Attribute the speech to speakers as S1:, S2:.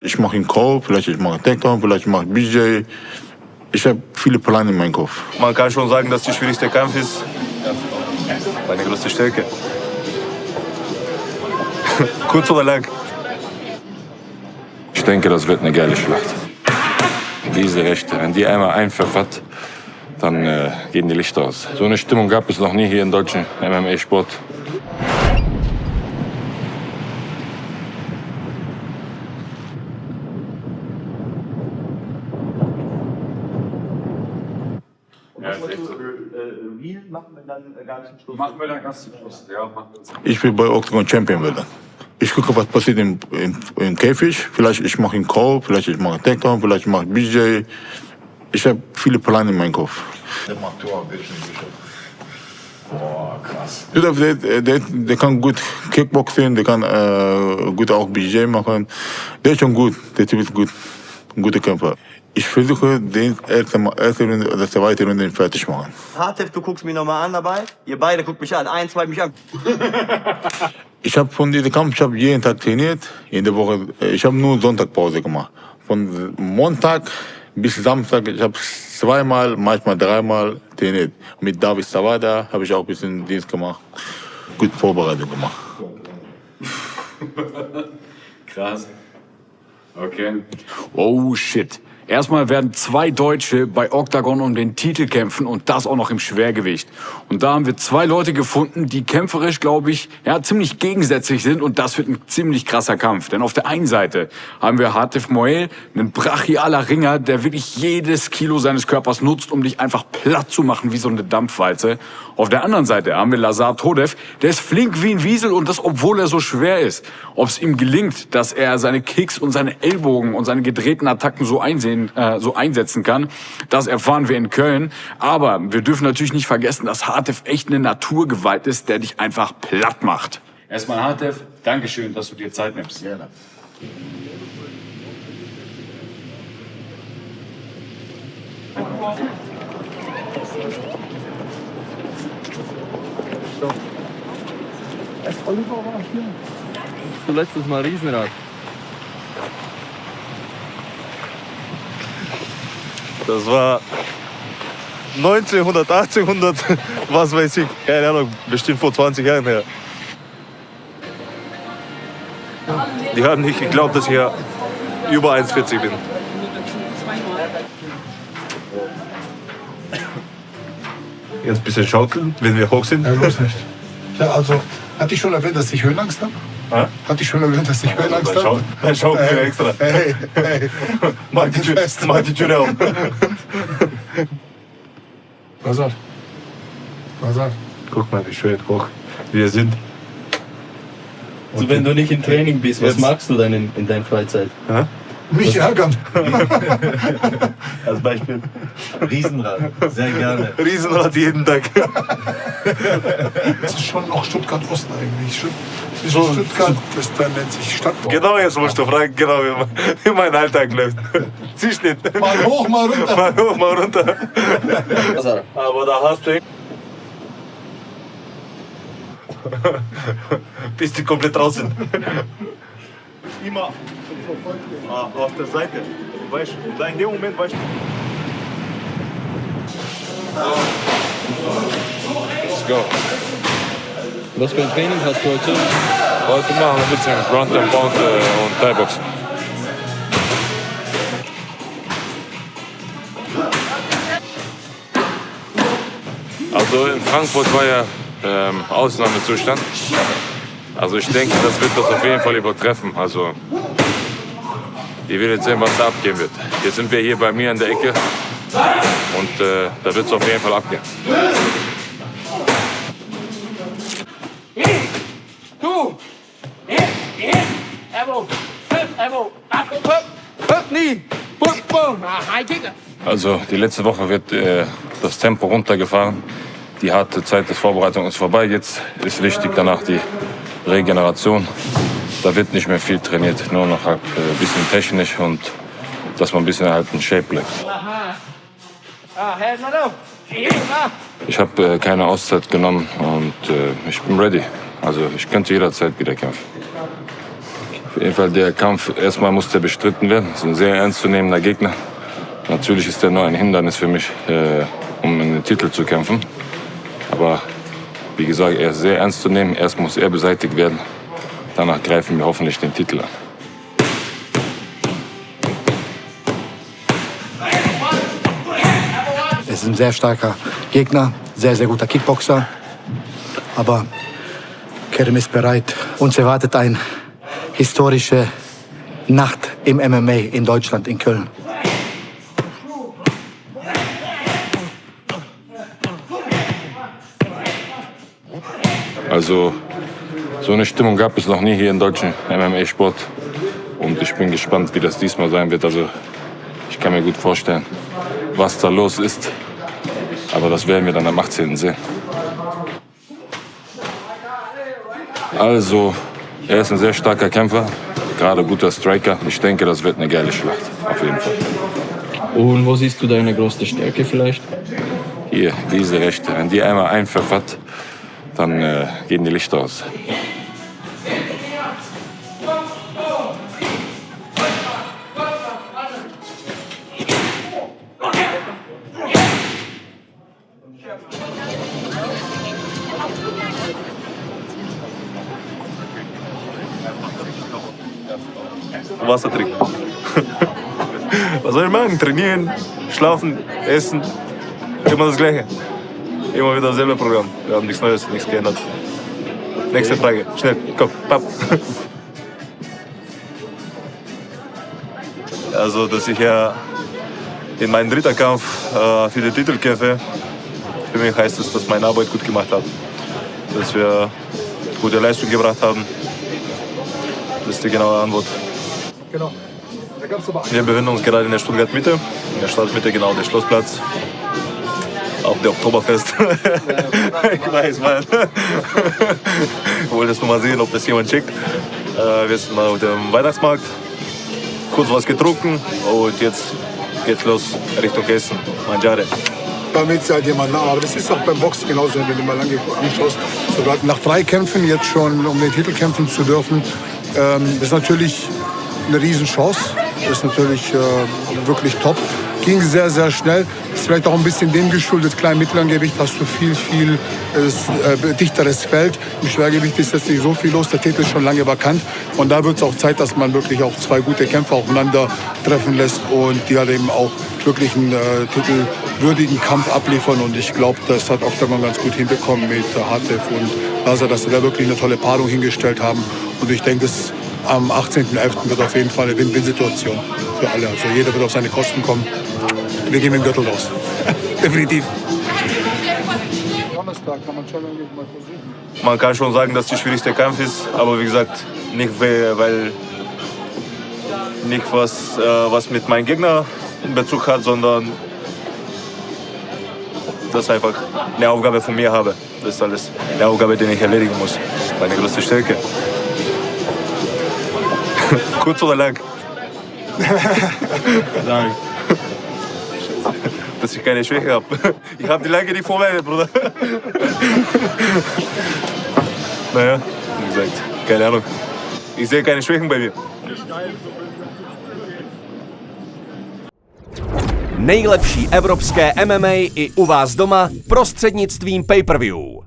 S1: Ich mache ihn Call, vielleicht ich mache Takedown, vielleicht mache BJ. Ich habe viele Pläne in meinem Kopf.
S2: Man kann schon sagen, dass der schwierigste Kampf ist. Meine größte Stärke. Kurz oder lang?
S3: Ich denke, das wird eine geile Schlacht. Diese Rechte, wenn die einmal einpfeffert, dann gehen die Lichter aus. So eine Stimmung gab es noch nie hier im deutschen MMA-Sport.
S4: Machen wir dann ganz zum Schluss. Ja,
S1: Ich will bei Octagon Champion werden. Ich gucke, was passiert im Käfig. Vielleicht ich mache ihn Call, vielleicht ich mache Takedown, vielleicht mache BJ. Ich habe viele Pläne in meinem Kopf. Der macht
S4: Boah, krass.
S1: der kann gut Kickboxen, der kann gut auch BJ machen. Der ist schon gut, der Typ ist gut, ein guter Kämpfer. Ich versuche, den erste Runde oder zweite Runde fertig zu machen.
S5: Hatef, du guckst mich nochmal an dabei. Ihr beide guckt mich an. Ein, zwei mich an.
S1: Ich habe von diesem Kampf, ich habe jeden Tag trainiert, jede Woche. Ich habe nur Sonntagpause gemacht. Von Montag bis Samstag, ich habe zweimal, manchmal dreimal trainiert. Mit David Savada habe ich auch ein bisschen Dienst gemacht. Gut vorbereitet gemacht.
S4: Krass. Okay. Oh shit. Erstmal werden 2 Deutsche bei Octagon um den Titel kämpfen und das auch noch im Schwergewicht. Und da haben wir 2 Leute gefunden, die kämpferisch, glaube ich, ja, ziemlich gegensätzlich sind und das wird ein ziemlich krasser Kampf. Denn auf der einen Seite haben wir Hatef Moel, einen brachialer Ringer, der wirklich jedes Kilo seines Körpers nutzt, um dich einfach platt zu machen wie so eine Dampfwalze. Auf der anderen Seite haben wir Lazar Todev, der ist flink wie ein Wiesel und das, obwohl er so schwer ist. Ob es ihm gelingt, dass er seine Kicks und seine Ellbogen und seine gedrehten Attacken so einsetzen kann, das erfahren wir in Köln. Aber wir dürfen natürlich nicht vergessen, dass Hatef echt eine Naturgewalt ist, der dich einfach platt macht. Erstmal Hatef, Dankeschön, dass du dir Zeit nimmst. Gerne.
S5: Du letztes Mal Riesenrad.
S2: Das war 1900, 1800, was weiß ich. Keine Ahnung, bestimmt vor 20 Jahren her. Die haben nicht geglaubt, dass ich ja über 1,40 bin. Jetzt ein bisschen schaukeln, wenn wir hoch sind.
S6: Ja, los nicht. Ja, also, hatte ich schon erwähnt, dass ich Höhenangst habe?
S2: Ha?
S6: Hatte ich schon erwähnt, dass ich Höhenangst habe?
S2: Dann schaukeln wir extra.
S6: Hey.
S2: Mach die Tür auf.
S6: Was?
S2: Guck mal, wie schön hoch wir sind.
S7: Also wenn du nicht im Training bist, was machst du dann in deiner Freizeit?
S2: Ha?
S6: Mich ärgern.
S7: Als Beispiel Riesenrad, sehr gerne.
S2: Riesenrad jeden Tag.
S6: Das ist schon noch Stuttgart-Osten eigentlich. Stuttgart, das nennt sich Stadt.
S2: Genau, jetzt musst du fragen, genau wie mein Alltag läuft. Zielschnitt.
S6: Mal hoch, mal runter.
S2: Mal hoch, mal runter. Aber da hast du bis die komplett raus sind. Immer auf der Seite. Weißt du, in dem Moment weißt du.
S3: Let's go.
S7: Was für ein Training hast du heute?
S3: Heute machen wir ein bisschen Ground and Pound und Thai-Boxen. Also in Frankfurt war ja Ausnahmezustand. Also ich denke, das wird das auf jeden Fall übertreffen. Also ich will jetzt sehen, was da abgehen wird. Jetzt sind wir hier bei mir in der Ecke und da wird es auf jeden Fall abgehen. Also die letzte Woche wird das Tempo runtergefahren. Die harte Zeit der Vorbereitung ist vorbei. Jetzt ist wichtig danach die Regeneration. Da wird nicht mehr viel trainiert, nur noch halt ein bisschen technisch und dass man ein bisschen halt in Shape bleibt. Ich habe keine Auszeit genommen und ich bin ready. Also ich könnte jederzeit wieder kämpfen. Auf jeden Fall der Kampf, erstmal muss der bestritten werden. Das ist ein sehr ernstzunehmender Gegner. Natürlich ist der nur ein Hindernis für mich, um den Titel zu kämpfen. Aber wie gesagt, er ist sehr ernst zu nehmen. Erst muss er beseitigt werden. Danach greifen wir hoffentlich den Titel an.
S8: Es ist ein sehr starker Gegner, sehr, sehr guter Kickboxer. Aber Kerim ist bereit. Uns erwartet eine historische Nacht im MMA in Deutschland, in Köln.
S3: Also, so eine Stimmung gab es noch nie hier im deutschen MMA-Sport. Und ich bin gespannt, wie das diesmal sein wird. Also, ich kann mir gut vorstellen, was da los ist. Aber das werden wir dann am 18. sehen. Also, er ist ein sehr starker Kämpfer, gerade guter Striker. Ich denke, das wird eine geile Schlacht, auf jeden Fall.
S7: Und wo siehst du deine größte Stärke vielleicht?
S3: Hier, diese Rechte. Wenn die einmal einpfeffert, dann gehen die Lichter aus.
S2: Wasser trinken. Was soll ich machen? Trainieren, schlafen, essen. Immer das Gleiche. Immer wieder dasselbe Programm. Wir haben nichts Neues, nichts geändert. Nächste Frage. Schnell, komm, papp. Also, dass ich ja in meinem dritten Kampf für den Titel kämpfe, für mich heißt es, dass meine Arbeit gut gemacht hat. Dass wir gute Leistung gebracht haben. Das ist die genaue Antwort.
S6: Genau. Da gab's aber
S2: Wir befinden uns gerade in der Stuttgart-Mitte. In der Stadtmitte, genau, der Schlossplatz. Auch der Oktoberfest. Ich weiß, Mann. Ich wollte jetzt nur mal sehen, ob das jemand checkt. Wir sind mal auf dem Weihnachtsmarkt. Kurz was getrunken und jetzt geht's los Richtung Essen. Mangiare.
S6: damit halt jemand nach. Aber das ist auch beim Boxen genauso, wenn du mal lange anschaust. Sogar nach 3 Kämpfen jetzt schon, um den Titel kämpfen zu dürfen, ist natürlich eine Riesenchance. Das ist natürlich wirklich top. Ging sehr, sehr schnell. Ist vielleicht auch ein bisschen dem geschuldet. Klein-Mittelgewicht hast du viel dichteres Feld. Im Schwergewicht ist jetzt nicht so viel los. Der Titel ist schon lange vakant. Und da wird es auch Zeit, dass man wirklich auch 2 gute Kämpfer aufeinander treffen lässt und die halt eben auch wirklich einen titelwürdigen Kampf abliefern. Und ich glaube, das hat Octagon ganz gut hinbekommen mit Hartlev und Lazar, dass sie da wirklich eine tolle Paarung hingestellt haben. Und ich denke, am 18.11. wird auf jeden Fall eine Win-Win-Situation für alle. Also jeder wird auf seine Kosten kommen. Wir gehen mit dem Gürtel raus. Definitiv. Donnerstag kann man schon irgendwie mal versuchen.
S2: Man kann schon sagen, dass der schwierigste Kampf ist, aber wie gesagt, nicht weil nicht was mit meinem Gegner in Bezug hat, sondern das ist einfach eine Aufgabe von mir habe. Das ist alles eine Aufgabe, die ich erledigen muss. Meine größte Stärke. Kurz oder lang? Lang. Dass ich keine Schwäche habe. Ich habe die lange nicht vorbereitet, Bruder. Naja, wie gesagt, keine Ahnung. Ich sehe keine Schwächen bei mir.
S9: Nejlepší evropské MMA i u vás doma prostřednictvím pay-per-view.